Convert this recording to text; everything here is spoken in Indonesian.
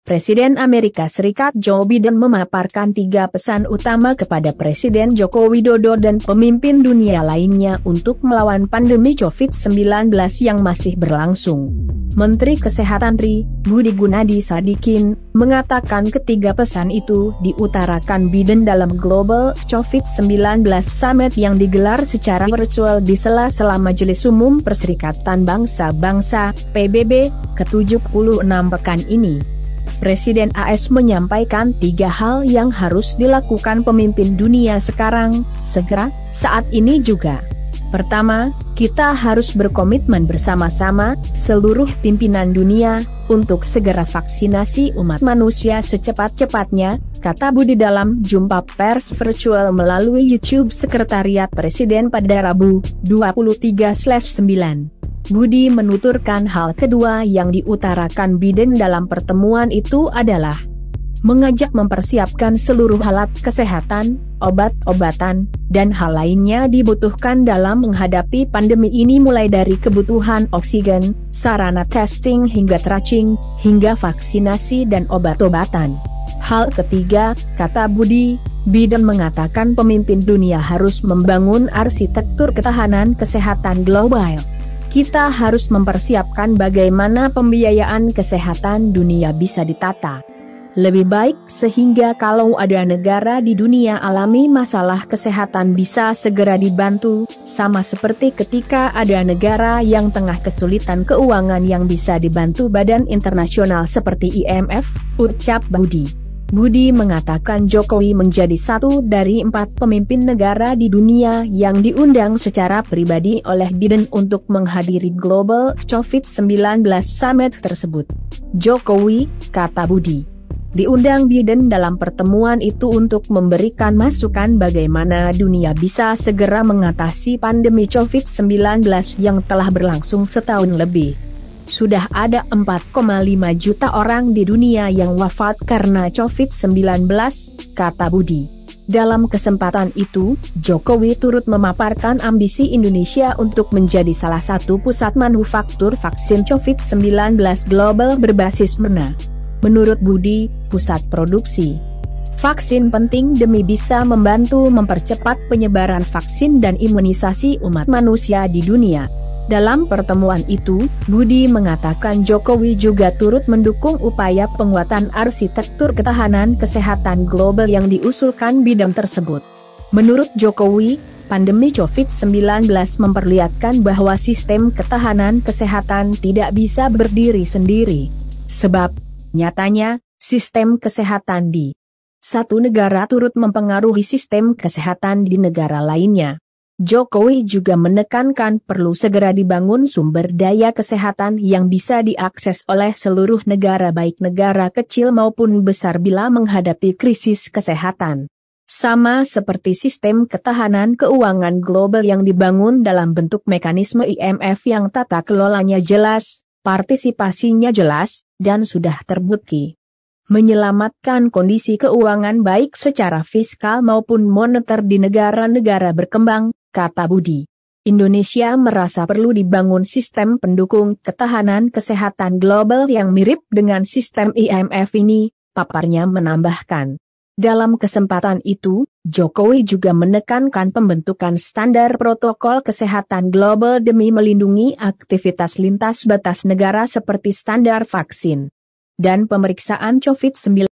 Presiden Amerika Serikat Joe Biden memaparkan 3 pesan utama kepada Presiden Joko Widodo dan pemimpin dunia lainnya untuk melawan pandemi COVID-19 yang masih berlangsung. Menteri Kesehatan Budi Gunadi Sadikin mengatakan ketiga pesan itu diutarakan Biden dalam Global COVID-19 Summit yang digelar secara virtual di sela-sela Majelis Umum Perserikatan Bangsa-Bangsa (PBB) ke-76 pekan ini. Presiden AS menyampaikan 3 hal yang harus dilakukan pemimpin dunia sekarang, segera, saat ini juga. Pertama, kita harus berkomitmen bersama-sama, seluruh pimpinan dunia, untuk segera vaksinasi umat manusia secepat-cepatnya, kata Budi dalam jumpa pers virtual melalui YouTube Sekretariat Presiden pada Rabu, 23/9. Budi menuturkan hal kedua yang diutarakan Biden dalam pertemuan itu adalah mengajak mempersiapkan seluruh alat kesehatan, obat-obatan, dan hal lainnya dibutuhkan dalam menghadapi pandemi ini mulai dari kebutuhan oksigen, sarana testing hingga tracing, hingga vaksinasi dan obat-obatan. Hal ketiga, kata Budi, Biden mengatakan pemimpin dunia harus membangun arsitektur ketahanan kesehatan global. Kita harus mempersiapkan bagaimana pembiayaan kesehatan dunia bisa ditata lebih baik sehingga kalau ada negara di dunia alami masalah kesehatan bisa segera dibantu, sama seperti ketika ada negara yang tengah kesulitan keuangan yang bisa dibantu badan internasional seperti IMF, ucap Budi. Budi mengatakan Jokowi menjadi satu dari 4 pemimpin negara di dunia yang diundang secara pribadi oleh Biden untuk menghadiri Global COVID-19 Summit tersebut. Jokowi, kata Budi, diundang Biden dalam pertemuan itu untuk memberikan masukan bagaimana dunia bisa segera mengatasi pandemi COVID-19 yang telah berlangsung setahun lebih. Sudah ada 4,5 juta orang di dunia yang wafat karena COVID-19, kata Budi. Dalam kesempatan itu, Jokowi turut memaparkan ambisi Indonesia untuk menjadi salah satu pusat manufaktur vaksin COVID-19 global berbasis MENA. Menurut Budi, pusat produksi vaksin penting demi bisa membantu mempercepat penyebaran vaksin dan imunisasi umat manusia di dunia. Dalam pertemuan itu, Budi mengatakan Jokowi juga turut mendukung upaya penguatan arsitektur ketahanan kesehatan global yang diusulkan Biden tersebut. Menurut Jokowi, pandemi COVID-19 memperlihatkan bahwa sistem ketahanan kesehatan tidak bisa berdiri sendiri. Sebab, nyatanya, sistem kesehatan di satu negara turut mempengaruhi sistem kesehatan di negara lainnya. Jokowi juga menekankan perlu segera dibangun sumber daya kesehatan yang bisa diakses oleh seluruh negara baik negara kecil maupun besar bila menghadapi krisis kesehatan. Sama seperti sistem ketahanan keuangan global yang dibangun dalam bentuk mekanisme IMF yang tata kelolanya jelas, partisipasinya jelas, dan sudah terbukti menyelamatkan kondisi keuangan baik secara fiskal maupun moneter di negara-negara berkembang, kata Budi. Indonesia merasa perlu dibangun sistem pendukung ketahanan kesehatan global yang mirip dengan sistem IMF ini, paparnya menambahkan. Dalam kesempatan itu, Jokowi juga menekankan pembentukan standar protokol kesehatan global demi melindungi aktivitas lintas batas negara seperti standar vaksin dan pemeriksaan COVID-19.